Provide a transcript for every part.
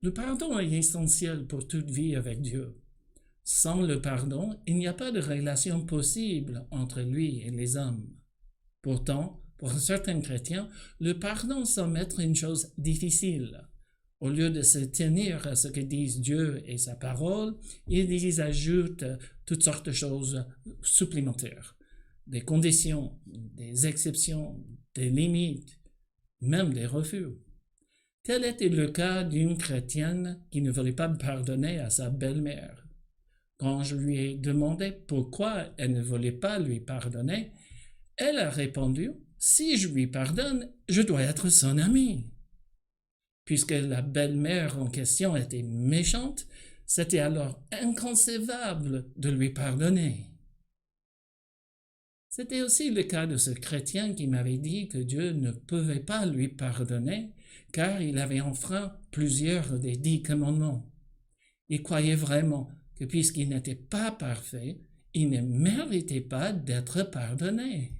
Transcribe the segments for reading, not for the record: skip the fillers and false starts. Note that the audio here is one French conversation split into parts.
Le pardon est essentiel pour toute vie avec Dieu. Sans le pardon, il n'y a pas de relation possible entre lui et les hommes. Pourtant, pour certains chrétiens, le pardon semble être une chose difficile. Au lieu de se tenir à ce que disent Dieu et sa parole, ils y ajoutent toutes sortes de choses supplémentaires. Des conditions, des exceptions, des limites, même des refus. Tel était le cas d'une chrétienne qui ne voulait pas pardonner à sa belle-mère. Quand je lui ai demandé pourquoi elle ne voulait pas lui pardonner, elle a répondu « Si je lui pardonne, je dois être son amie. » Puisque la belle-mère en question était méchante, c'était alors inconcevable de lui pardonner. C'était aussi le cas de ce chrétien qui m'avait dit que Dieu ne pouvait pas lui pardonner car il avait enfreint plusieurs des 10 commandements. Il croyait vraiment que puisqu'il n'était pas parfait, il ne méritait pas d'être pardonné.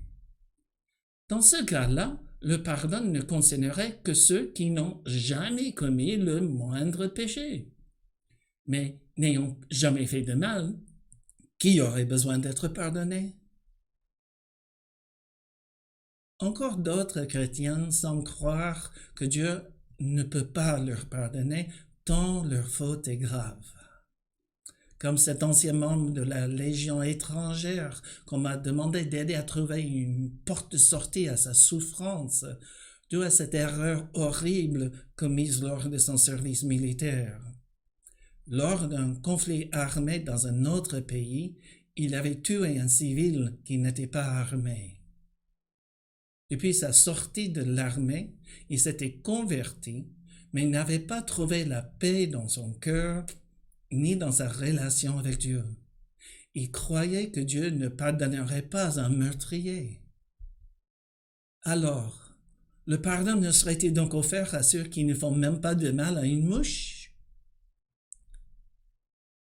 Dans ce cas-là, le pardon ne concernerait que ceux qui n'ont jamais commis le moindre péché. Mais n'ayant jamais fait de mal, qui aurait besoin d'être pardonné? Encore d'autres chrétiens semblent croire que Dieu ne peut pas leur pardonner tant leur faute est grave. Comme cet ancien membre de la Légion étrangère qu'on m'a demandé d'aider à trouver une porte de sortie à sa souffrance due à cette erreur horrible commise lors de son service militaire. Lors d'un conflit armé dans un autre pays, il avait tué un civil qui n'était pas armé. Depuis sa sortie de l'armée, il s'était converti, mais il n'avait pas trouvé la paix dans son cœur ni dans sa relation avec Dieu. Il croyait que Dieu ne pardonnerait pas un meurtrier. Alors, le pardon ne serait-il donc offert à ceux qui ne font même pas de mal à une mouche?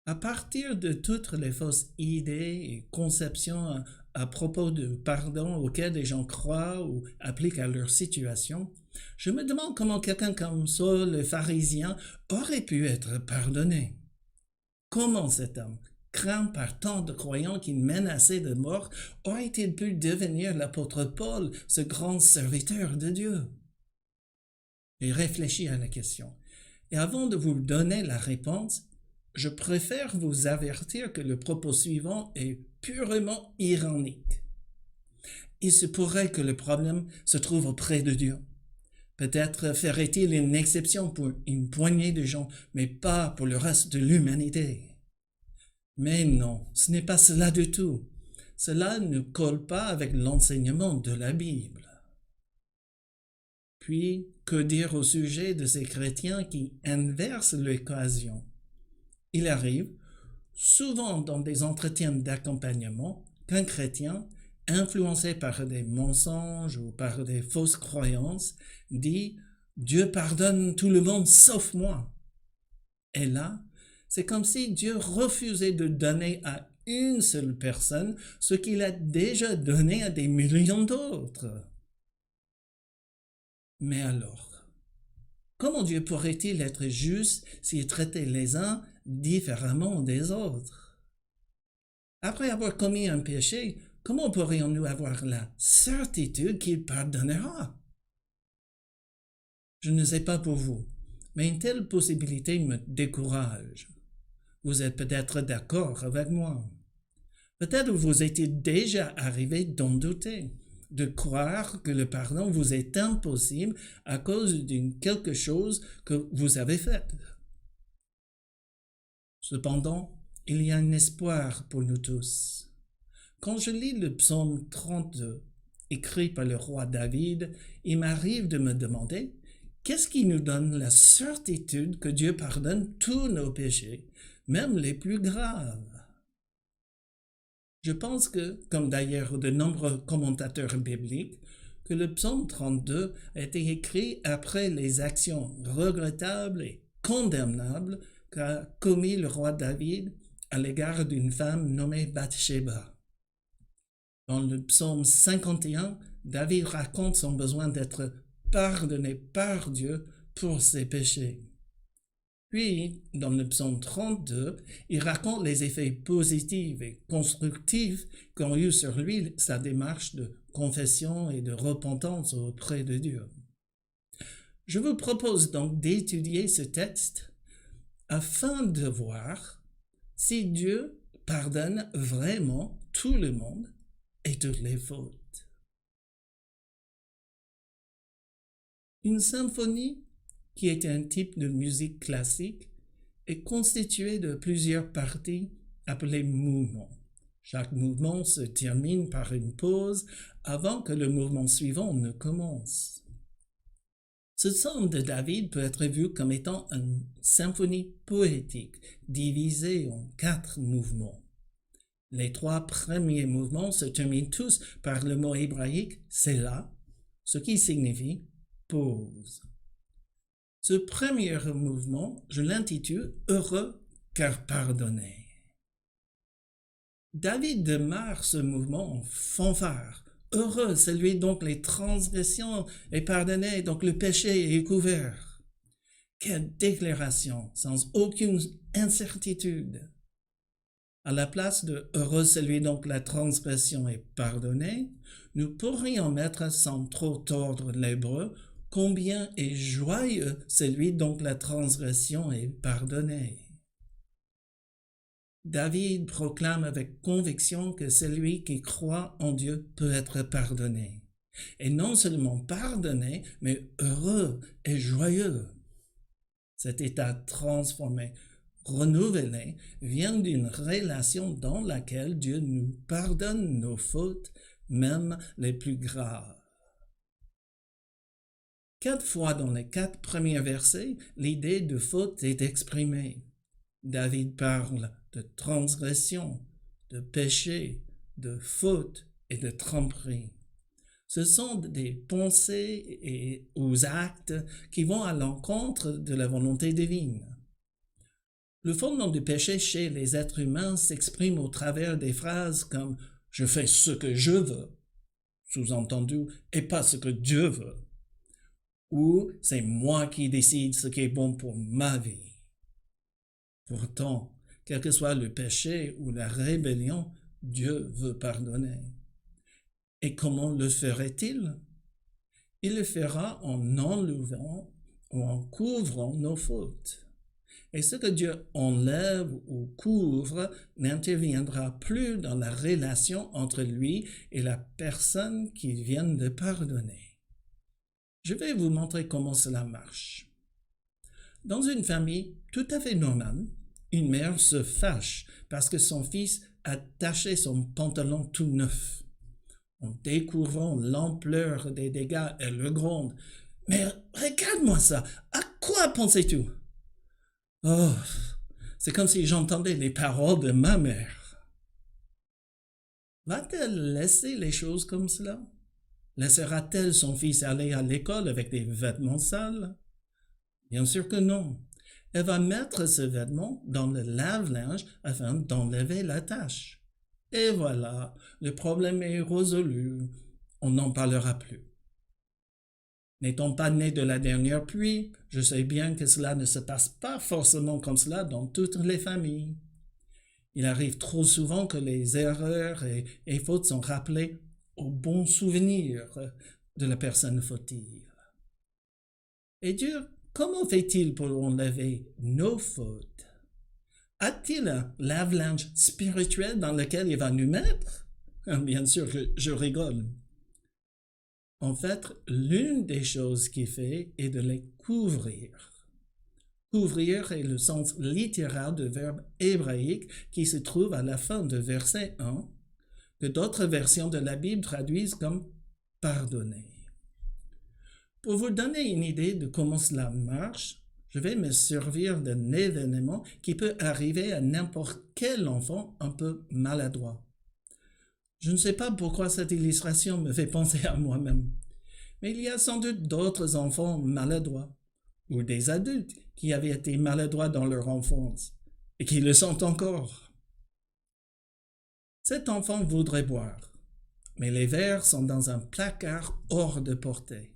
À partir de toutes les fausses idées et conceptions à propos du pardon auxquelles les gens croient ou appliquent à leur situation, je me demande comment quelqu'un comme Saul le pharisien aurait pu être pardonné. Comment cet homme, craint par tant de croyants qui menaçaient de mort, aurait-il pu devenir l'apôtre Paul, ce grand serviteur de Dieu? J'ai réfléchi à la question. Et avant de vous donner la réponse, je préfère vous avertir que le propos suivant est purement ironique. Il se pourrait que le problème se trouve auprès de Dieu. Peut-être ferait-il une exception pour une poignée de gens, mais pas pour le reste de l'humanité. Mais non, ce n'est pas cela du tout. Cela ne colle pas avec l'enseignement de la Bible. Puis, que dire au sujet de ces chrétiens qui inversent l'occasion? Il arrive, souvent dans des entretiens d'accompagnement, qu'un chrétien, influencé par des mensonges ou par des fausses croyances, dit « Dieu pardonne tout le monde sauf moi ». Et là, c'est comme si Dieu refusait de donner à une seule personne ce qu'il a déjà donné à des millions d'autres. Mais alors, comment Dieu pourrait-il être juste s'il traitait les uns différemment des autres? Après avoir commis un péché, comment pourrions-nous avoir la certitude qu'il pardonnera? Je ne sais pas pour vous, mais une telle possibilité me décourage. Vous êtes peut-être d'accord avec moi. Peut-être vous est-il déjà arrivé d'en douter, de croire que le pardon vous est impossible à cause d'une quelque chose que vous avez faite. Cependant, il y a un espoir pour nous tous. Quand je lis le psaume 32, écrit par le roi David, il m'arrive de me demander qu'est-ce qui nous donne la certitude que Dieu pardonne tous nos péchés, même les plus graves. Je pense que, comme d'ailleurs de nombreux commentateurs bibliques, que le psaume 32 a été écrit après les actions regrettables et condamnables qu'a commis le roi David à l'égard d'une femme nommée Bathsheba. Dans le psaume 51, David raconte son besoin d'être pardonné par Dieu pour ses péchés. Puis, dans le psaume 32, il raconte les effets positifs et constructifs qu'ont eu sur lui sa démarche de confession et de repentance auprès de Dieu. Je vous propose donc d'étudier ce texte afin de voir si Dieu pardonne vraiment tout le monde et toutes les fautes. Une symphonie, qui est un type de musique classique, est constituée de plusieurs parties appelées mouvements. Chaque mouvement se termine par une pause avant que le mouvement suivant ne commence. Ce psaume de David peut être vu comme étant une symphonie poétique divisée en 4 mouvements. Les 3 premiers mouvements se terminent tous par le mot hébraïque « Selah », ce qui signifie « pause ». Ce premier mouvement, je l'intitule « Heureux car pardonné ». David démarre ce mouvement en fanfare. Heureux, celui dont les transgressions est pardonné, donc le péché est couvert. Quelle déclaration, sans aucune incertitude. À la place de heureux, celui dont la transgression est pardonnée, nous pourrions mettre, sans trop tordre l'hébreu, combien est joyeux celui dont la transgression est pardonnée. David proclame avec conviction que celui qui croit en Dieu peut être pardonné. Et non seulement pardonné, mais heureux et joyeux. Cet état transformé, renouvelé, vient d'une relation dans laquelle Dieu nous pardonne nos fautes, même les plus graves. 4 fois dans les 4 premiers versets, l'idée de faute est exprimée. David parle de transgression, de péché, de faute et de tromperie. Ce sont des pensées et aux actes qui vont à l'encontre de la volonté divine. Le fondement du péché chez les êtres humains s'exprime au travers des phrases comme « je fais ce que je veux », sous-entendu « et pas ce que Dieu veut », ou « c'est moi qui décide ce qui est bon pour ma vie ». Pourtant, quel que soit le péché ou la rébellion, Dieu veut pardonner. Et comment le ferait-il? Il le fera en enlevant ou en couvrant nos fautes. Et ce que Dieu enlève ou couvre n'interviendra plus dans la relation entre lui et la personne qu'il vient de pardonner. Je vais vous montrer comment cela marche. Dans une famille tout à fait normale, une mère se fâche parce que son fils a taché son pantalon tout neuf. En découvrant l'ampleur des dégâts, elle le gronde. « Mais regarde-moi ça! À quoi pensais-tu? » Oh, c'est comme si j'entendais les paroles de ma mère. Va-t-elle laisser les choses comme cela? Laissera-t-elle son fils aller à l'école avec des vêtements sales? Bien sûr que non. Elle va mettre ce vêtement dans le lave-linge afin d'enlever la tache. Et voilà, le problème est résolu. On n'en parlera plus. N'étant pas né de la dernière pluie, je sais bien que cela ne se passe pas forcément comme cela dans toutes les familles. Il arrive trop souvent que les erreurs et fautes sont rappelées au bon souvenir de la personne fautive. Et Dieu, comment fait-il pour enlever nos fautes? A-t-il un lave-linge spirituel dans lequel il va nous mettre? Bien sûr que je rigole. En fait, l'une des choses qu'il fait est de les couvrir. Couvrir est le sens littéral du verbe hébraïque qui se trouve à la fin de verset 1, que d'autres versions de la Bible traduisent comme « pardonner ». Pour vous donner une idée de comment cela marche, je vais me servir d'un événement qui peut arriver à n'importe quel enfant un peu maladroit. Je ne sais pas pourquoi cette illustration me fait penser à moi-même, mais il y a sans doute d'autres enfants maladroits, ou des adultes qui avaient été maladroits dans leur enfance, et qui le sont encore. Cet enfant voudrait boire, mais les verres sont dans un placard hors de portée.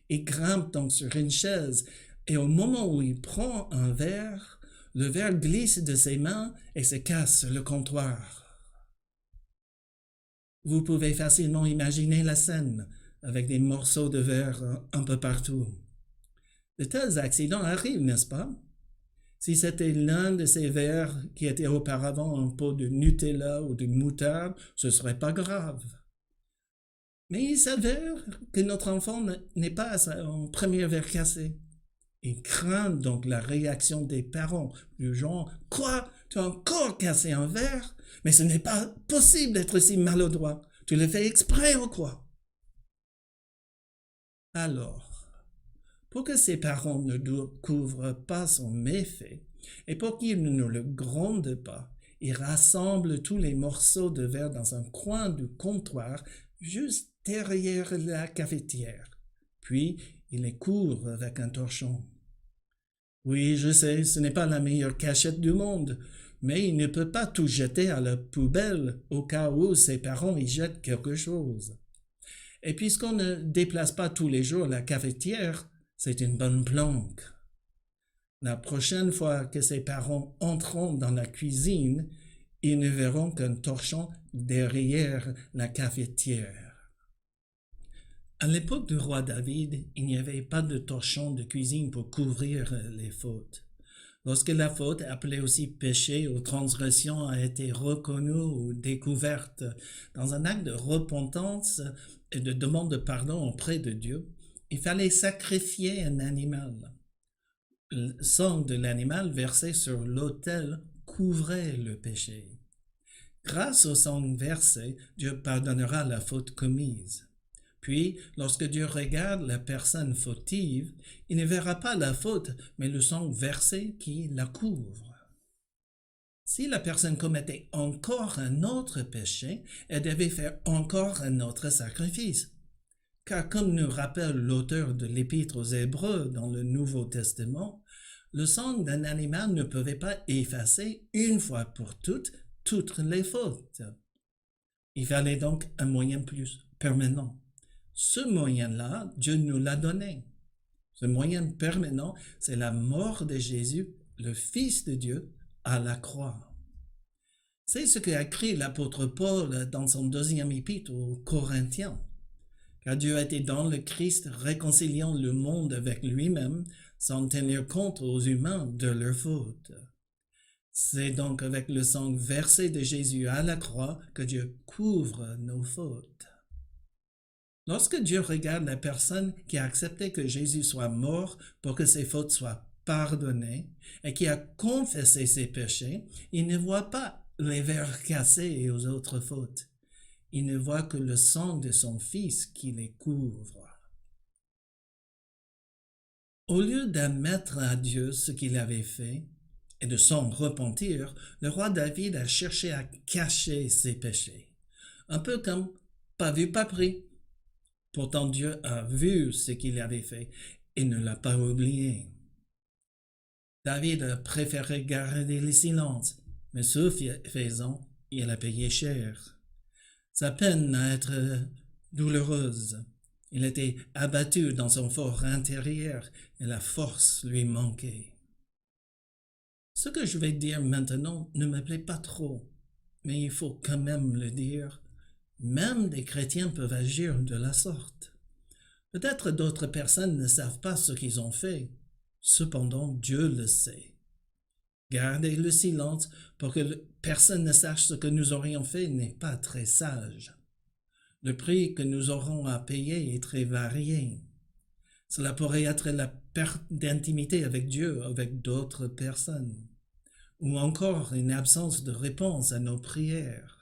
Il grimpe donc sur une chaise Et au moment où il prend un verre, le verre glisse de ses mains et se casse sur le comptoir. Vous pouvez facilement imaginer la scène avec des morceaux de verre un peu partout. De tels accidents arrivent, n'est-ce pas? Si c'était l'un de ces verres qui était auparavant un pot de Nutella ou de moutarde, ce ne serait pas grave. Mais il s'avère que notre enfant n'est pas à son premier verre cassé. Il craint donc la réaction des parents, du genre « Quoi? Tu as encore cassé un verre? Mais ce n'est pas possible d'être si maladroit. Tu le fais exprès ou quoi? » Alors, pour que ses parents ne découvrent pas son méfait et pour qu'ils ne le grondent pas, il rassemble tous les morceaux de verre dans un coin du comptoir juste derrière la cafetière. Puis, il les couvre avec un torchon. Oui, je sais, ce n'est pas la meilleure cachette du monde, mais il ne peut pas tout jeter à la poubelle au cas où ses parents y jettent quelque chose. Et puisqu'on ne déplace pas tous les jours la cafetière, c'est une bonne planque. La prochaine fois que ses parents entreront dans la cuisine, ils ne verront qu'un torchon derrière la cafetière. À l'époque du roi David, il n'y avait pas de torchon de cuisine pour couvrir les fautes. Lorsque la faute, appelée aussi péché ou transgression, a été reconnue ou découverte dans un acte de repentance et de demande de pardon auprès de Dieu, il fallait sacrifier un animal. Le sang de l'animal versé sur l'autel couvrait le péché. Grâce au sang versé, Dieu pardonnera la faute commise. Puis, lorsque Dieu regarde la personne fautive, il ne verra pas la faute, mais le sang versé qui la couvre. Si la personne commettait encore un autre péché, elle devait faire encore un autre sacrifice. Car comme nous rappelle l'auteur de l'Épître aux Hébreux dans le Nouveau Testament, le sang d'un animal ne pouvait pas effacer une fois pour toutes les fautes. Il fallait donc un moyen plus permanent. Ce moyen-là, Dieu nous l'a donné. Ce moyen permanent, c'est la mort de Jésus, le Fils de Dieu, à la croix. C'est ce qu'a écrit l'apôtre Paul dans son deuxième épître aux Corinthiens. Car Dieu était dans le Christ réconciliant le monde avec lui-même sans tenir compte aux humains de leurs fautes. C'est donc avec le sang versé de Jésus à la croix que Dieu couvre nos fautes. Lorsque Dieu regarde la personne qui a accepté que Jésus soit mort pour que ses fautes soient pardonnées et qui a confessé ses péchés, il ne voit pas les verres cassés et aux autres fautes. Il ne voit que le sang de son Fils qui les couvre. Au lieu d'admettre à Dieu ce qu'il avait fait et de s'en repentir, le roi David a cherché à cacher ses péchés. Un peu comme pas vu, pas pris. Pourtant Dieu a vu ce qu'il avait fait et ne l'a pas oublié. David a préféré garder le silence, mais ce faisant, il a payé cher. Sa peine a été douloureuse. Il était abattu dans son fort intérieur et la force lui manquait. Ce que je vais dire maintenant ne me plaît pas trop, mais il faut quand même le dire. Même des chrétiens peuvent agir de la sorte. Peut-être d'autres personnes ne savent pas ce qu'ils ont fait. Cependant, Dieu le sait. Garder le silence pour que personne ne sache ce que nous aurions fait n'est pas très sage. Le prix que nous aurons à payer est très varié. Cela pourrait être la perte d'intimité avec Dieu, avec d'autres personnes, ou encore une absence de réponse à nos prières.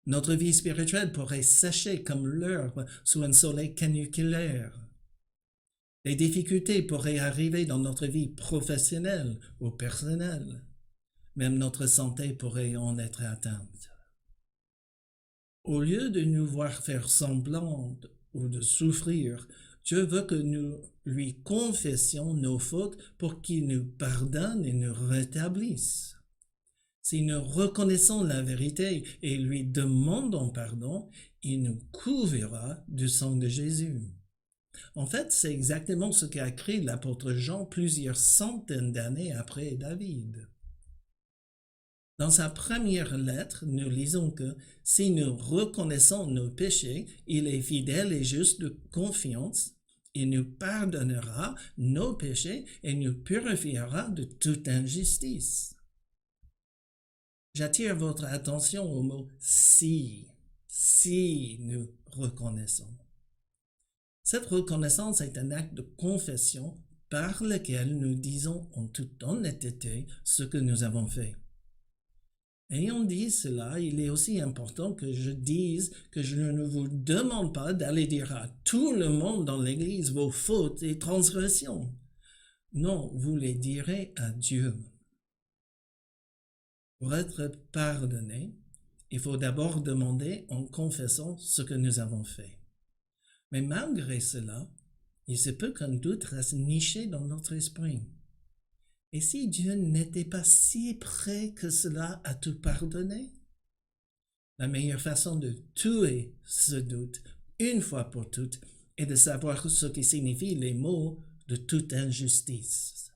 Notre vie spirituelle pourrait sécher comme l'herbe sous un soleil caniculaire. Les difficultés pourraient arriver dans notre vie professionnelle ou personnelle. Même notre santé pourrait en être atteinte. Au lieu de nous voir faire semblant ou de souffrir, Dieu veut que nous lui confessions nos fautes pour qu'il nous pardonne et nous rétablisse. Si nous reconnaissons la vérité et lui demandons pardon, il nous couvrira du sang de Jésus. En fait, c'est exactement ce qu'a écrit l'apôtre Jean plusieurs centaines d'années après David. Dans sa première lettre, nous lisons que si nous reconnaissons nos péchés, il est fidèle et juste de confiance. Il nous pardonnera nos péchés et nous purifiera de toute injustice. J'attire votre attention au mot si. Si nous reconnaissons. Cette reconnaissance est un acte de confession par lequel nous disons en toute honnêteté ce que nous avons fait. Ayant dit cela, il est aussi important que je dise que je ne vous demande pas d'aller dire à tout le monde dans l'Église vos fautes et transgressions. Non, vous les direz à Dieu. Pour être pardonné, il faut d'abord demander en confessant ce que nous avons fait. Mais malgré cela, il se peut qu'un doute reste niché dans notre esprit. Et si Dieu n'était pas si près que cela à tout pardonner? La meilleure façon de tuer ce doute, une fois pour toutes, est de savoir ce qui signifient les mots de toute injustice.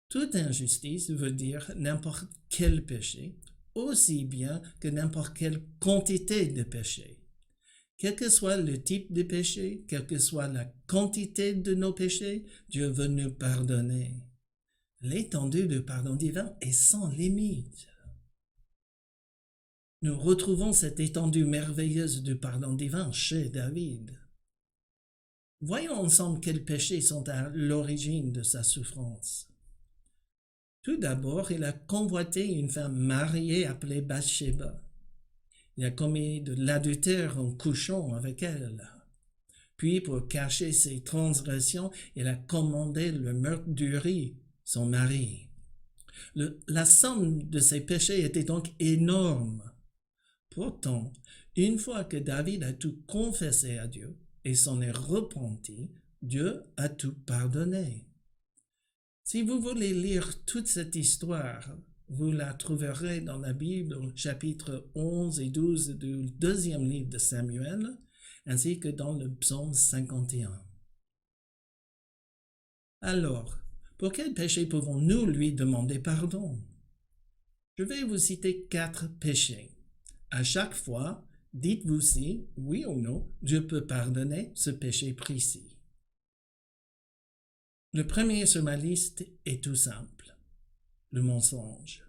Toute injustice veut dire n'importe quel péché, aussi bien que n'importe quelle quantité de péché. Quel que soit le type de péché, quelle que soit la quantité de nos péchés, Dieu veut nous pardonner. L'étendue du pardon divin est sans limite. Nous retrouvons cette étendue merveilleuse du pardon divin chez David. Voyons ensemble quels péchés sont à l'origine de sa souffrance. Tout d'abord, il a convoité une femme mariée appelée Bathsheba. Il a commis de l'adultère en couchant avec elle. Puis, pour cacher ses transgressions, il a commandé le meurtre d'Uri, son mari. La somme de ses péchés était donc énorme. Pourtant, une fois que David a tout confessé à Dieu et s'en est repenti, Dieu a tout pardonné. Si vous voulez lire toute cette histoire, vous la trouverez dans la Bible au chapitre 11 et 12 du deuxième livre de Samuel, ainsi que dans le psaume 51. Alors, pour quel péché pouvons-nous lui demander pardon? Je vais vous citer 4 péchés. À chaque fois, dites-vous si, oui ou non, Dieu peut pardonner ce péché précis. Le premier sur ma liste est tout simple, le mensonge.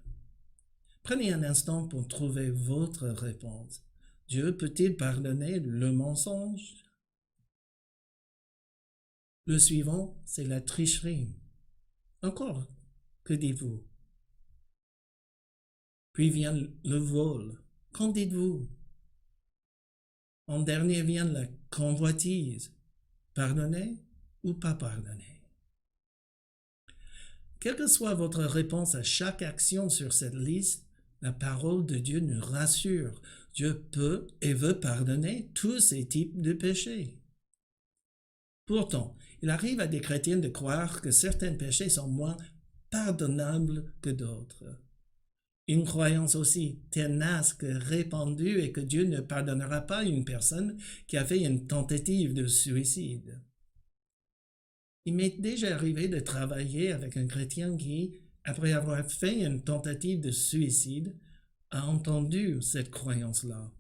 Prenez un instant pour trouver votre réponse. Dieu peut-il pardonner le mensonge? Le suivant, c'est la tricherie. Encore, que dites-vous? Puis vient le vol. Qu'en dites-vous? En dernier vient la convoitise. Pardonner ou pas pardonner? Quelle que soit votre réponse à chaque action sur cette liste, la parole de Dieu nous rassure. Dieu peut et veut pardonner tous ces types de péchés. Pourtant, il arrive à des chrétiens de croire que certains péchés sont moins pardonnables que d'autres. Une croyance aussi tenace que répandue est que Dieu ne pardonnera pas une personne qui a fait une tentative de suicide. Il m'est déjà arrivé de travailler avec un chrétien qui, après avoir fait une tentative de suicide, a entendu cette croyance-là.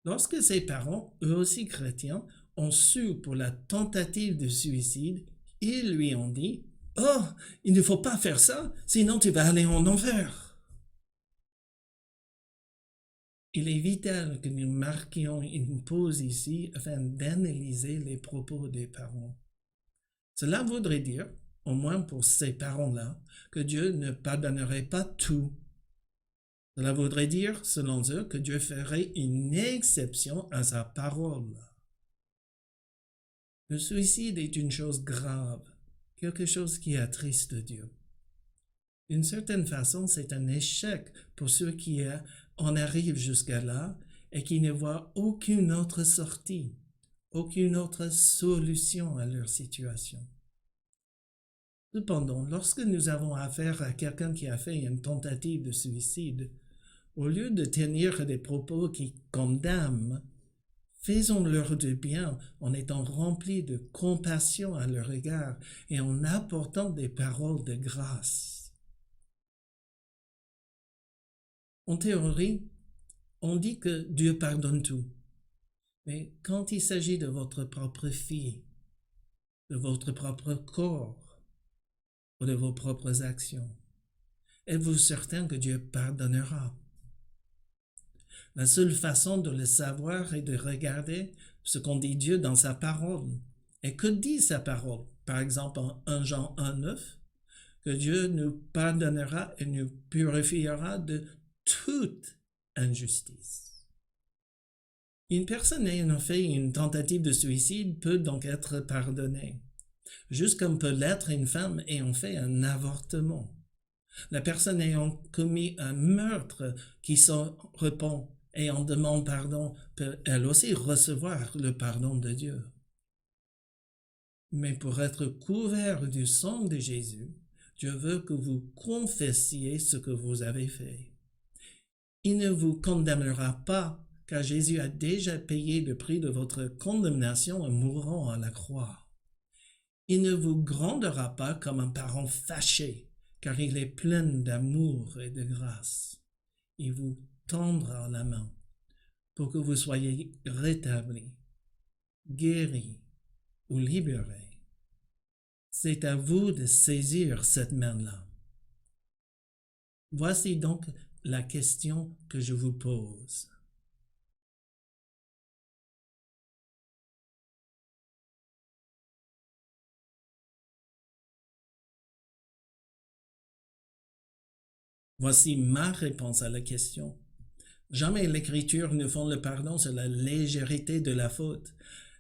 Lorsque ses parents, eux aussi chrétiens, ont su pour la tentative de suicide, ils lui ont dit « Oh, il ne faut pas faire ça, sinon tu vas aller en enfer !» Il est vital que nous marquions une pause ici afin d'analyser les propos des parents. Cela voudrait dire, au moins pour ces parents-là, que Dieu ne pardonnerait pas tout. Cela voudrait dire, selon eux, que Dieu ferait une exception à sa parole. Le suicide est une chose grave, quelque chose qui attriste Dieu. D'une certaine façon, c'est un échec pour ceux qui en arrivent jusqu'à là et qui ne voient aucune autre sortie, aucune autre solution à leur situation. Cependant, lorsque nous avons affaire à quelqu'un qui a fait une tentative de suicide, au lieu de tenir des propos qui condamnent, Faisons-leur du bien en étant remplis de compassion à leur égard et en apportant des paroles de grâce. En théorie, on dit que Dieu pardonne tout. Mais quand il s'agit de votre propre fille, de votre propre corps ou de vos propres actions, êtes-vous certain que Dieu pardonnera? La seule façon de le savoir est de regarder ce qu'on dit Dieu dans sa parole. Et que dit sa parole? Par exemple, en 1 Jean 1,9, que Dieu nous pardonnera et nous purifiera de toute injustice. Une personne ayant fait une tentative de suicide peut donc être pardonnée, juste comme peut l'être une femme ayant fait un avortement. La personne ayant commis un meurtre qui s'en repent et en demande pardon peut elle aussi recevoir le pardon de Dieu. Mais pour être couvert du sang de Jésus, Dieu veut que vous confessiez ce que vous avez fait. Il ne vous condamnera pas, car Jésus a déjà payé le prix de votre condamnation en mourant à la croix. Il ne vous grondera pas comme un parent fâché, car il est plein d'amour et de grâce. Il vous tendra la main pour que vous soyez rétablis, guéris ou libérés. C'est à vous de saisir cette main-là. Voici donc la question que je vous pose. Voici ma réponse à la question. Jamais l'Écriture ne fonde le pardon sur la légèreté de la faute.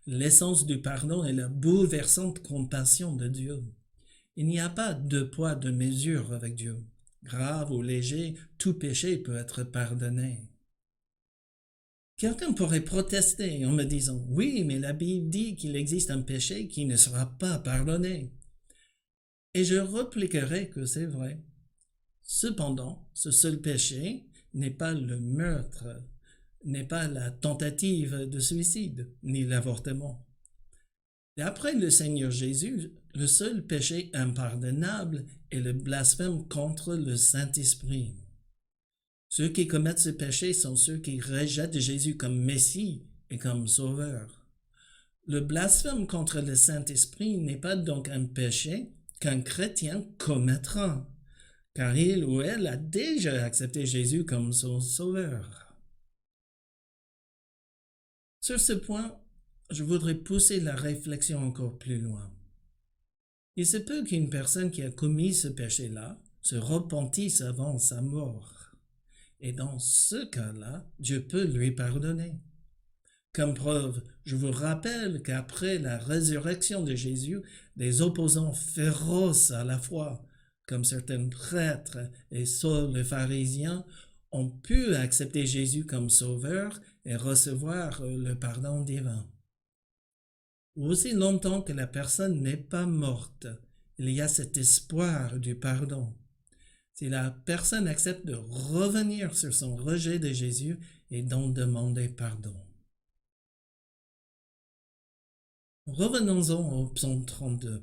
L'essence du pardon est la bouleversante compassion de Dieu. Il n'y a pas de poids, de mesure avec Dieu. Grave ou léger, tout péché peut être pardonné. Quelqu'un pourrait protester en me disant « Oui, mais la Bible dit qu'il existe un péché qui ne sera pas pardonné. » Et je répliquerai que c'est vrai. Cependant, ce seul péché n'est pas le meurtre, n'est pas la tentative de suicide, ni l'avortement. D'après le Seigneur Jésus, le seul péché impardonnable est le blasphème contre le Saint-Esprit. Ceux qui commettent ce péché sont ceux qui rejettent Jésus comme Messie et comme Sauveur. Le blasphème contre le Saint-Esprit n'est pas donc un péché qu'un chrétien commettra, car il ou elle a déjà accepté Jésus comme son Sauveur. Sur ce point, je voudrais pousser la réflexion encore plus loin. Il se peut qu'une personne qui a commis ce péché-là se repentisse avant sa mort. Et dans ce cas-là, Dieu peut lui pardonner. Comme preuve, je vous rappelle qu'après la résurrection de Jésus, des opposants féroces à la foi, comme certains prêtres et Saul le pharisien, ont pu accepter Jésus comme sauveur et recevoir le pardon divin. Aussi longtemps que la personne n'est pas morte, il y a cet espoir du pardon. Si la personne accepte de revenir sur son rejet de Jésus et d'en demander pardon. Revenons-en au psaume 32.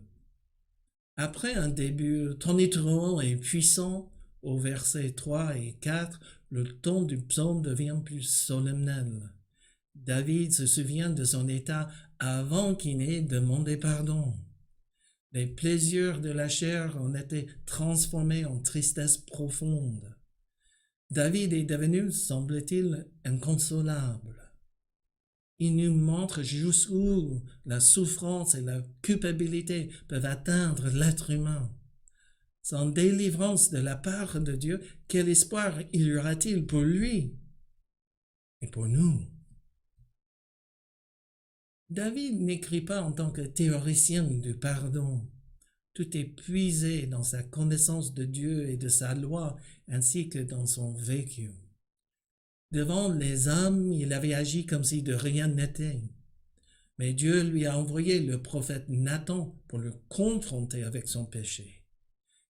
Après un début tonitruant et puissant, au versets 3 et 4, le ton du psaume devient plus solennel. David se souvient de son état avant qu'il n'ait demandé pardon. Les plaisirs de la chair ont été transformés en tristesse profonde. David est devenu, semble-t-il, inconsolable. Il nous montre jusqu'où la souffrance et la culpabilité peuvent atteindre l'être humain. Sans délivrance de la part de Dieu, quel espoir y aura-t-il pour lui et pour nous? David n'écrit pas en tant que théoricien du pardon. Tout est puisé dans sa connaissance de Dieu et de sa loi, ainsi que dans son vécu. Devant les hommes, il avait agi comme si de rien n'était. Mais Dieu lui a envoyé le prophète Nathan pour le confronter avec son péché.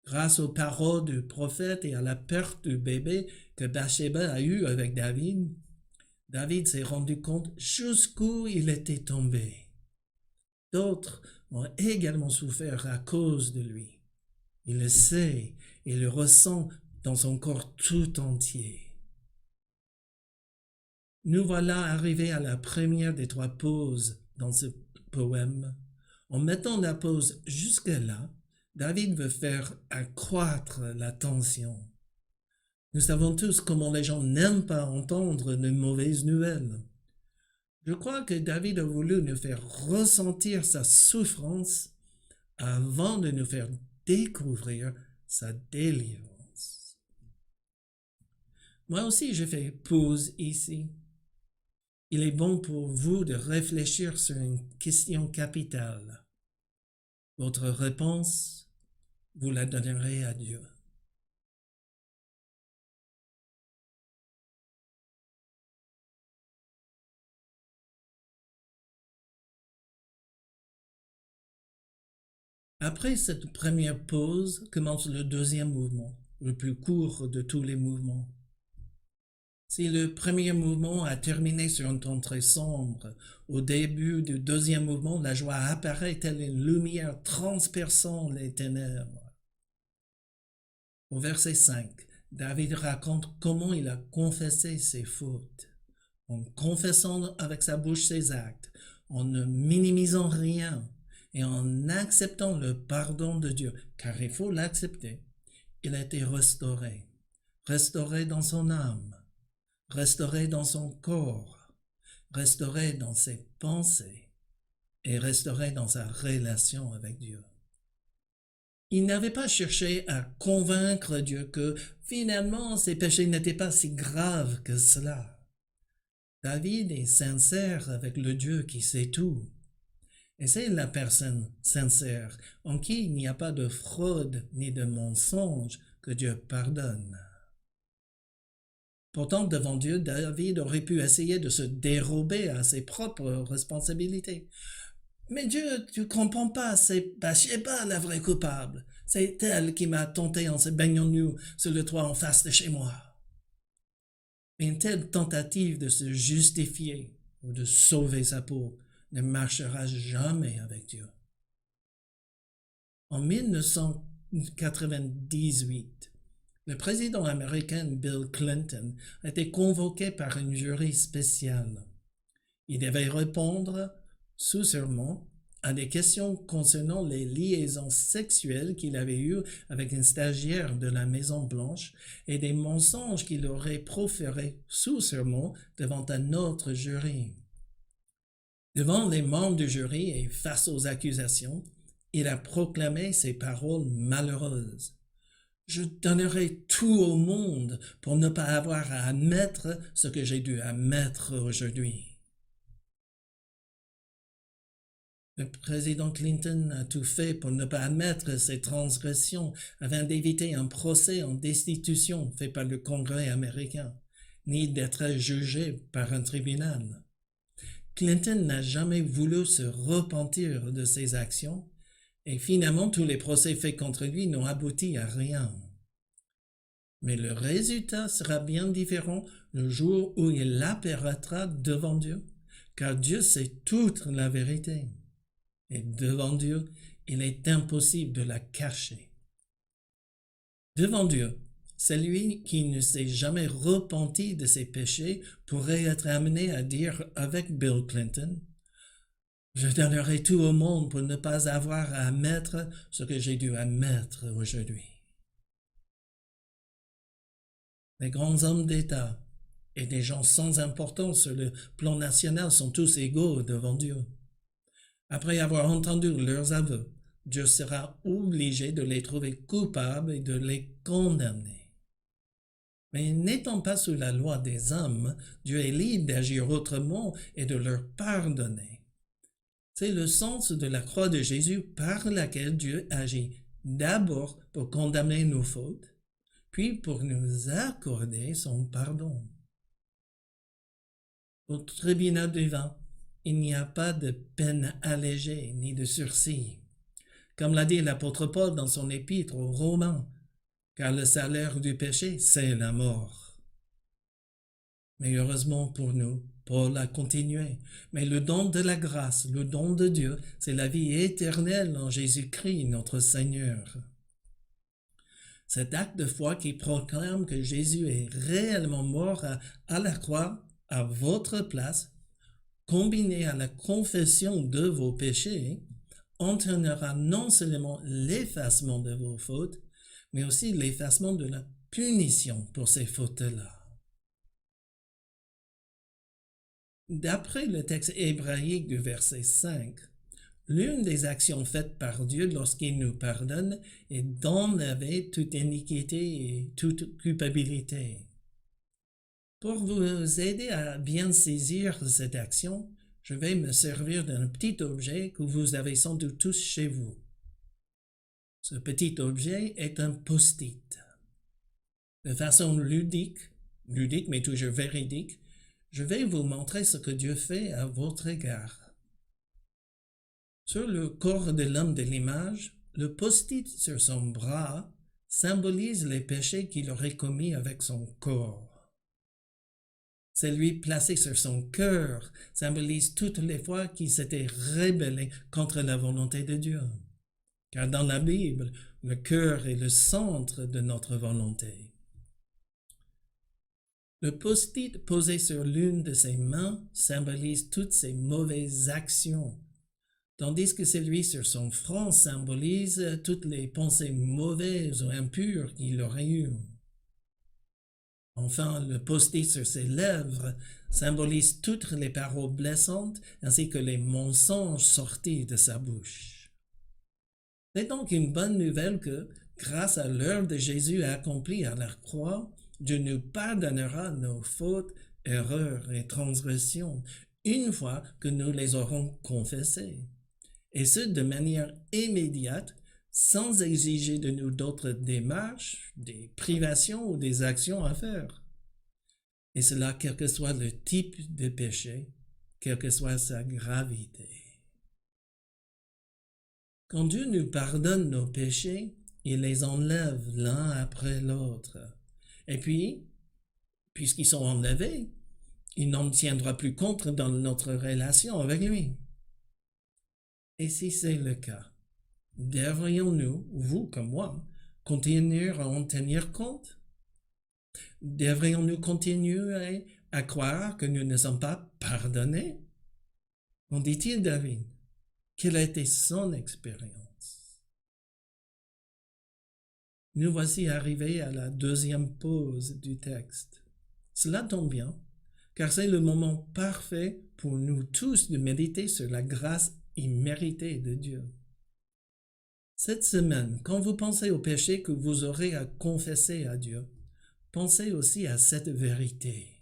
Grâce aux paroles du prophète et à la perte du bébé que Bathsheba a eue avec David, David s'est rendu compte jusqu'où il était tombé. D'autres ont également souffert à cause de lui. Il le sait et le ressent dans son corps tout entier. Nous voilà arrivés à la première des 3 pauses dans ce poème. En mettant la pause jusque-là, David veut faire accroître la tension. Nous savons tous comment les gens n'aiment pas entendre de mauvaises nouvelles. Je crois que David a voulu nous faire ressentir sa souffrance avant de nous faire découvrir sa délivrance. Moi aussi, je fais pause ici. Il est bon pour vous de réfléchir sur une question capitale. Votre réponse, vous la donnerez à Dieu. Après cette première pause commence le deuxième mouvement, le plus court de tous les mouvements. Si le premier mouvement a terminé sur un ton très sombre, au début du deuxième mouvement, la joie apparaît telle une lumière transperçant les ténèbres. Au verset 5, David raconte comment il a confessé ses fautes, en confessant avec sa bouche ses actes, en ne minimisant rien et en acceptant le pardon de Dieu, car il faut l'accepter. Il a été restauré, restauré dans son âme, restauré dans son corps, restauré dans ses pensées et restauré dans sa relation avec Dieu. Il n'avait pas cherché à convaincre Dieu que finalement ses péchés n'étaient pas si graves que cela. David est sincère avec le Dieu qui sait tout. Et c'est la personne sincère en qui il n'y a pas de fraude ni de mensonge que Dieu pardonne. Pourtant, devant Dieu, David aurait pu essayer de se dérober à ses propres responsabilités. Mais Dieu, tu comprends pas, c'est Bathsheba la vraie coupable. C'est elle qui m'a tenté en se baignant nu sur le toit en face de chez moi. Mais une telle tentative de se justifier ou de sauver sa peau ne marchera jamais avec Dieu. En 1998, le président américain Bill Clinton a été convoqué par un jury spécial. Il devait répondre sous serment à des questions concernant les liaisons sexuelles qu'il avait eues avec une stagiaire de la Maison-Blanche et des mensonges qu'il aurait proférés sous serment devant un autre jury. Devant les membres du jury et face aux accusations, il a proclamé ces paroles malheureuses. « Je donnerai tout au monde pour ne pas avoir à admettre ce que j'ai dû admettre aujourd'hui. » Le président Clinton a tout fait pour ne pas admettre ses transgressions afin d'éviter un procès en destitution fait par le Congrès américain, ni d'être jugé par un tribunal. Clinton n'a jamais voulu se repentir de ses actions et finalement tous les procès faits contre lui n'ont abouti à rien. Mais le résultat sera bien différent le jour où il apparaîtra devant Dieu, car Dieu sait toute la vérité. Et devant Dieu, il est impossible de la cacher. Devant Dieu, celui qui ne s'est jamais repenti de ses péchés pourrait être amené à dire avec Bill Clinton, « Je donnerai tout au monde pour ne pas avoir à admettre ce que j'ai dû admettre aujourd'hui. » Les grands hommes d'État et des gens sans importance sur le plan national sont tous égaux devant Dieu. Après avoir entendu leurs aveux, Dieu sera obligé de les trouver coupables et de les condamner. Mais n'étant pas sous la loi des hommes, Dieu est libre d'agir autrement et de leur pardonner. C'est le sens de la croix de Jésus par laquelle Dieu agit d'abord pour condamner nos fautes, puis pour nous accorder son pardon. Au tribunal divin, il n'y a pas de peine allégée ni de sursis. Comme l'a dit l'apôtre Paul dans son épître aux Romains, car le salaire du péché, c'est la mort. Mais heureusement pour nous, Paul a continué. Mais le don de la grâce, le don de Dieu, c'est la vie éternelle en Jésus-Christ, notre Seigneur. Cet acte de foi qui proclame que Jésus est réellement mort à la croix à votre place, combiné à la confession de vos péchés, entraînera non seulement l'effacement de vos fautes, mais aussi l'effacement de la punition pour ces fautes-là. D'après le texte hébraïque du verset 5, l'une des actions faites par Dieu lorsqu'il nous pardonne est d'enlever toute iniquité et toute culpabilité. Pour vous aider à bien saisir cette action, je vais me servir d'un petit objet que vous avez sans doute tous chez vous. Ce petit objet est un post-it. De façon ludique mais toujours véridique, je vais vous montrer ce que Dieu fait à votre égard. Sur le corps de l'homme de l'image, le post-it sur son bras symbolise les péchés qu'il aurait commis avec son corps. Celui placé sur son cœur symbolise toutes les fois qu'il s'était rebellé contre la volonté de Dieu. Car dans la Bible, le cœur est le centre de notre volonté. Le post-it posé sur l'une de ses mains symbolise toutes ses mauvaises actions, tandis que celui sur son front symbolise toutes les pensées mauvaises ou impures qu'il aurait eues. Enfin, le post-it sur ses lèvres symbolise toutes les paroles blessantes ainsi que les mensonges sortis de sa bouche. C'est donc une bonne nouvelle que, grâce à l'œuvre de Jésus accomplie à la croix, Dieu nous pardonnera nos fautes, erreurs et transgressions une fois que nous les aurons confessées, et ce de manière immédiate, sans exiger de nous d'autres démarches, des privations ou des actions à faire. Et cela quel que soit le type de péché, quelle que soit sa gravité. Quand Dieu nous pardonne nos péchés, il les enlève l'un après l'autre. Et puis, puisqu'ils sont enlevés, il n'en tiendra plus compte dans notre relation avec lui. Et si c'est le cas, devrions-nous, vous comme moi, continuer à en tenir compte? Devrions-nous continuer à croire que nous ne sommes pas pardonnés? Qu'en dit-il, David? Quelle a été son expérience? Nous voici arrivés à la deuxième pause du texte. Cela tombe bien, car c'est le moment parfait pour nous tous de méditer sur la grâce imméritée de Dieu. Cette semaine, quand vous pensez au péché que vous aurez à confesser à Dieu, pensez aussi à cette vérité.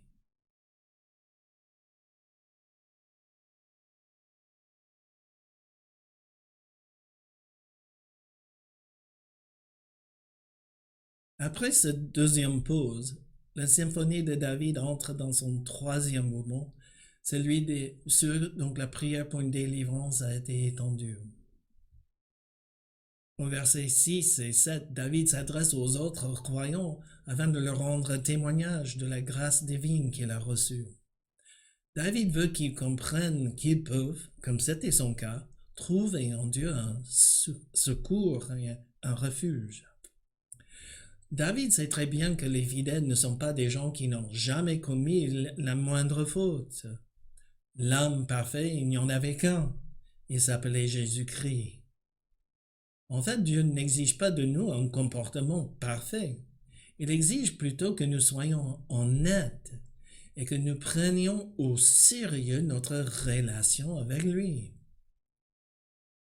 Après cette deuxième pause, la symphonie de David entre dans son troisième mouvement, celui de ceux dont la prière pour une délivrance a été étendue. Au verset 6 et 7, David s'adresse aux autres croyants afin de leur rendre témoignage de la grâce divine qu'il a reçue. David veut qu'ils comprennent qu'ils peuvent, comme c'était son cas, trouver en Dieu un secours et un refuge. David sait très bien que les fidèles ne sont pas des gens qui n'ont jamais commis la moindre faute. L'homme parfait, il n'y en avait qu'un. Il s'appelait Jésus-Christ. En fait, Dieu n'exige pas de nous un comportement parfait. Il exige plutôt que nous soyons honnêtes et que nous prenions au sérieux notre relation avec lui.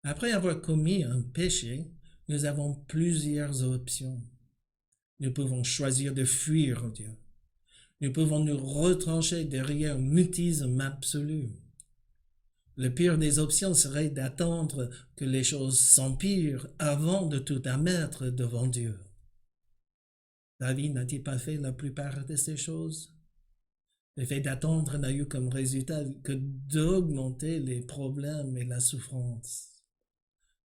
Après avoir commis un péché, nous avons plusieurs options. Nous pouvons choisir de fuir Dieu. Nous pouvons nous retrancher derrière un mutisme absolu. Le pire des options serait d'attendre que les choses s'empirent avant de tout admettre devant Dieu. David n'a-t-il pas fait la plupart de ces choses? Le fait d'attendre n'a eu comme résultat que d'augmenter les problèmes et la souffrance.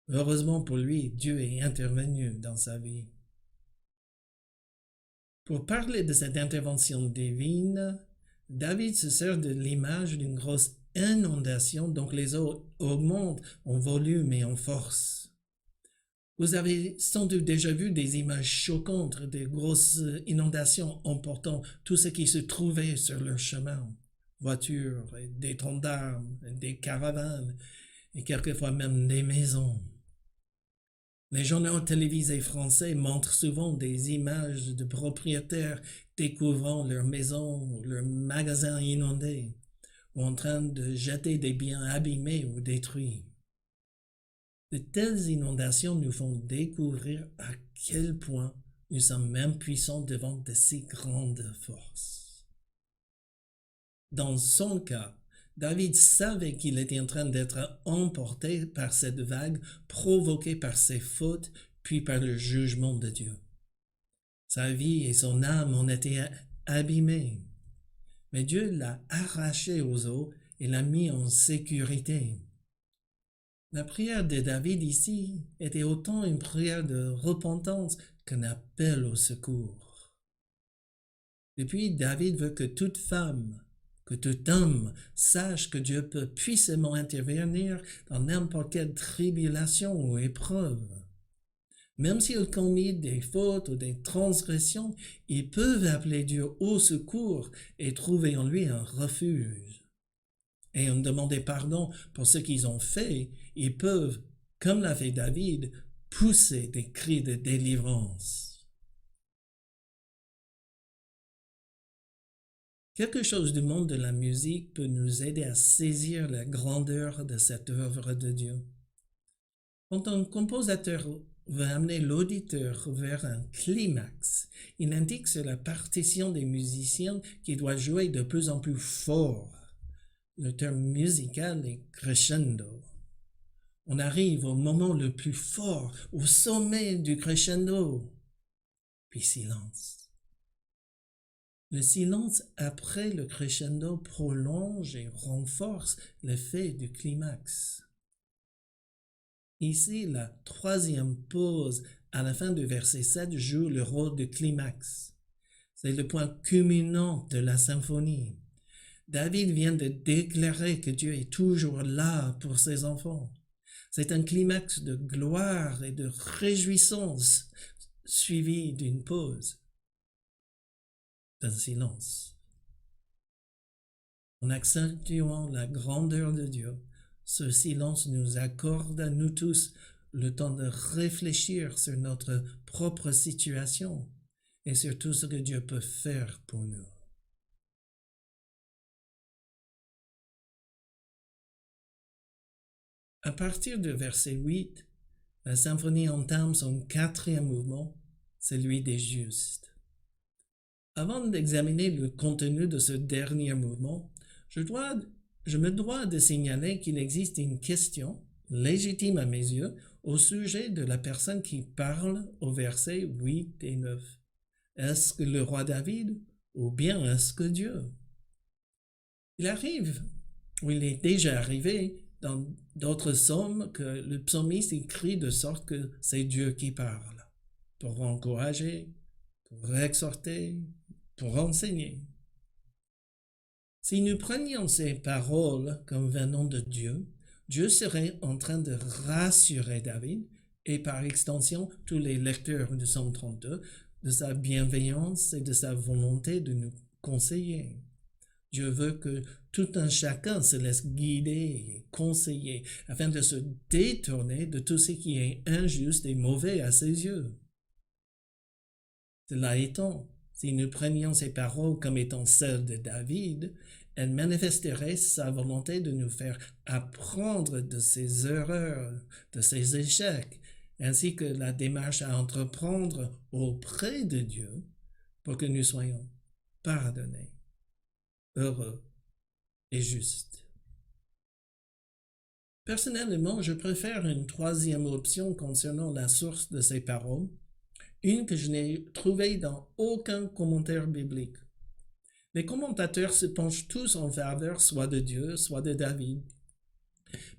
Heureusement pour lui, Dieu est intervenu dans sa vie. Pour parler de cette intervention divine, David se sert de l'image d'une grosse inondation, donc les eaux augmentent en volume et en force. Vous avez sans doute déjà vu des images choquantes de grosses inondations emportant tout ce qui se trouvait sur leur chemin. Voitures, des troncs d'arbres, des caravanes et quelquefois même des maisons. Les journaux télévisés français montrent souvent des images de propriétaires découvrant leur maison ou leur magasin inondé ou en train de jeter des biens abîmés ou détruits. De telles inondations nous font découvrir à quel point nous sommes impuissants devant de si grandes forces. Dans son cas, David savait qu'il était en train d'être emporté par cette vague provoquée par ses fautes puis par le jugement de Dieu. Sa vie et son âme en étaient abîmées. Mais Dieu l'a arraché aux eaux et l'a mis en sécurité. La prière de David ici était autant une prière de repentance qu'un appel au secours. Depuis, David veut que toute femme, que tout homme sache que Dieu peut puissamment intervenir dans n'importe quelle tribulation ou épreuve. Même s'ils commettent des fautes ou des transgressions, ils peuvent appeler Dieu au secours et trouver en lui un refuge. Et en demander pardon pour ce qu'ils ont fait, ils peuvent, comme l'a fait David, pousser des cris de délivrance. Quelque chose du monde de la musique peut nous aider à saisir la grandeur de cette œuvre de Dieu. Quand un compositeur veut amener l'auditeur vers un climax, il indique sur la partition des musiciens qu'il doit jouer de plus en plus fort. Le terme musical est crescendo. On arrive au moment le plus fort, au sommet du crescendo, puis silence. Le silence après le crescendo prolonge et renforce l'effet du climax. Ici, la troisième pause à la fin du verset 7 joue le rôle du climax. C'est le point culminant de la symphonie. David vient de déclarer que Dieu est toujours là pour ses enfants. C'est un climax de gloire et de réjouissance suivi d'une pause, d'un silence. En accentuant la grandeur de Dieu, ce silence nous accorde à nous tous le temps de réfléchir sur notre propre situation et sur tout ce que Dieu peut faire pour nous. À partir du verset 8, la symphonie entame son quatrième mouvement, celui des justes. Avant d'examiner le contenu de ce dernier mouvement, je me dois de signaler qu'il existe une question, légitime à mes yeux, au sujet de la personne qui parle au verset 8 et 9. Est-ce que le roi David ou bien est-ce que Dieu? Il arrive, ou il est déjà arrivé, dans d'autres psaumes que le psalmiste écrit de sorte que c'est Dieu qui parle, pour encourager, pour exhorter, pour enseigner. Si nous prenions ces paroles comme venant de Dieu, Dieu serait en train de rassurer David et par extension tous les lecteurs du Psaume 32 de sa bienveillance et de sa volonté de nous conseiller. Dieu veut que tout un chacun se laisse guider et conseiller afin de se détourner de tout ce qui est injuste et mauvais à ses yeux. Cela étant, si nous prenions ces paroles comme étant celles de David, elles manifesteraient sa volonté de nous faire apprendre de ses erreurs, de ses échecs, ainsi que la démarche à entreprendre auprès de Dieu pour que nous soyons pardonnés, heureux et justes. Personnellement, je préfère une troisième option concernant la source de ces paroles, une que je n'ai trouvée dans aucun commentaire biblique. Les commentateurs se penchent tous en faveur soit de Dieu, soit de David.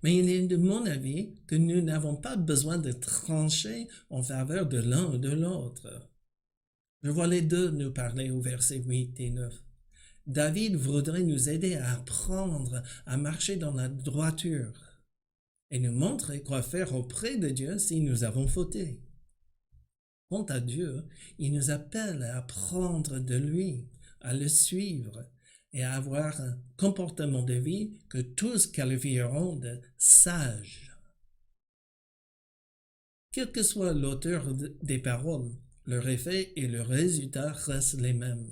Mais il est de mon avis que nous n'avons pas besoin de trancher en faveur de l'un ou de l'autre. Je vois les deux nous parler au verset 8 et 9. David voudrait nous aider à apprendre à marcher dans la droiture et nous montrer quoi faire auprès de Dieu si nous avons fauté. Quant à Dieu, il nous appelle à apprendre de lui, à le suivre et à avoir un comportement de vie que tous qualifieront de sage. Quel que soit l'auteur des paroles, leur effet et le résultat restent les mêmes.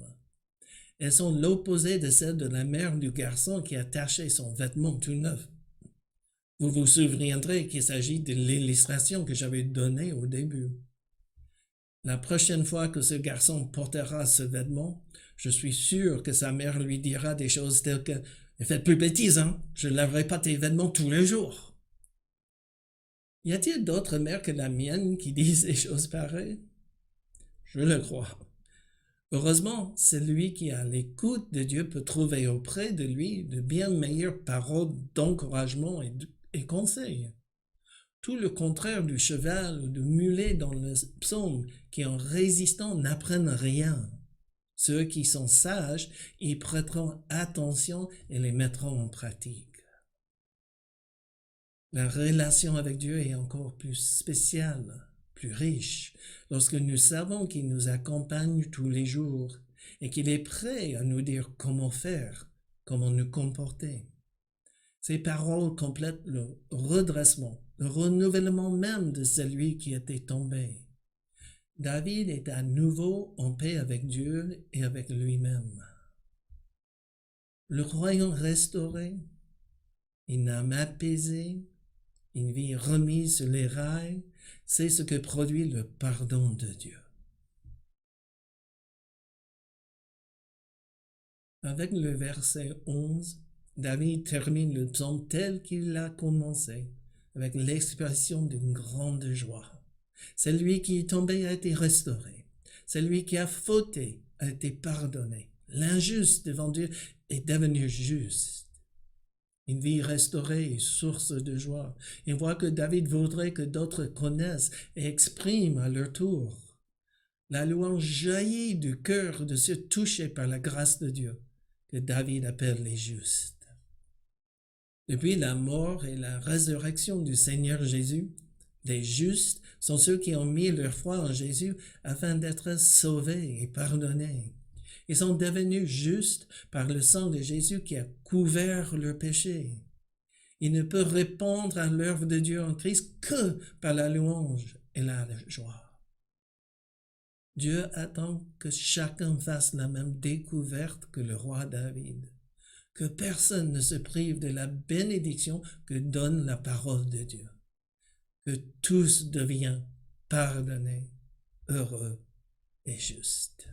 Elles sont l'opposé de celles de la mère du garçon qui a taché son vêtement tout neuf. Vous vous souviendrez qu'il s'agit de l'illustration que j'avais donnée au début. La prochaine fois que ce garçon portera ce vêtement, je suis sûr que sa mère lui dira des choses telles que « Ne faites plus bêtise, hein, je ne laverai pas tes vêtements tous les jours. » Y a-t-il d'autres mères que la mienne qui disent des choses pareilles? Je le crois. Heureusement, celui qui a l'écoute de Dieu peut trouver auprès de lui de bien meilleures paroles d'encouragement et conseils. Tout le contraire du cheval ou du mulet dans le psaume qui, en résistant, n'apprennent rien. Ceux qui sont sages y prêteront attention et les mettront en pratique. La relation avec Dieu est encore plus spéciale, plus riche, lorsque nous savons qu'il nous accompagne tous les jours et qu'il est prêt à nous dire comment faire, comment nous comporter. Ces paroles complètent le redressement, le renouvellement même de celui qui était tombé. David est à nouveau en paix avec Dieu et avec lui-même. Le royaume restauré, une âme apaisée, une vie remise sur les rails, c'est ce que produit le pardon de Dieu. Avec le verset 11, David termine le psaume tel qu'il l'a commencé, avec l'expression d'une grande joie. Celui qui est tombé a été restauré. Celui qui a fauté a été pardonné. L'injuste devant Dieu est devenu juste. Une vie restaurée est source de joie. Et voit que David voudrait que d'autres connaissent et expriment à leur tour. La louange jaillit du cœur de ceux touchés par la grâce de Dieu, que David appelle les justes. Depuis la mort et la résurrection du Seigneur Jésus, les justes sont ceux qui ont mis leur foi en Jésus afin d'être sauvés et pardonnés. Ils sont devenus justes par le sang de Jésus qui a couvert leurs péchés. Ils ne peuvent répondre à l'œuvre de Dieu en Christ que par la louange et la joie. Dieu attend que chacun fasse la même découverte que le roi David, que personne ne se prive de la bénédiction que donne la parole de Dieu, que tous deviennent pardonnés, heureux et justes.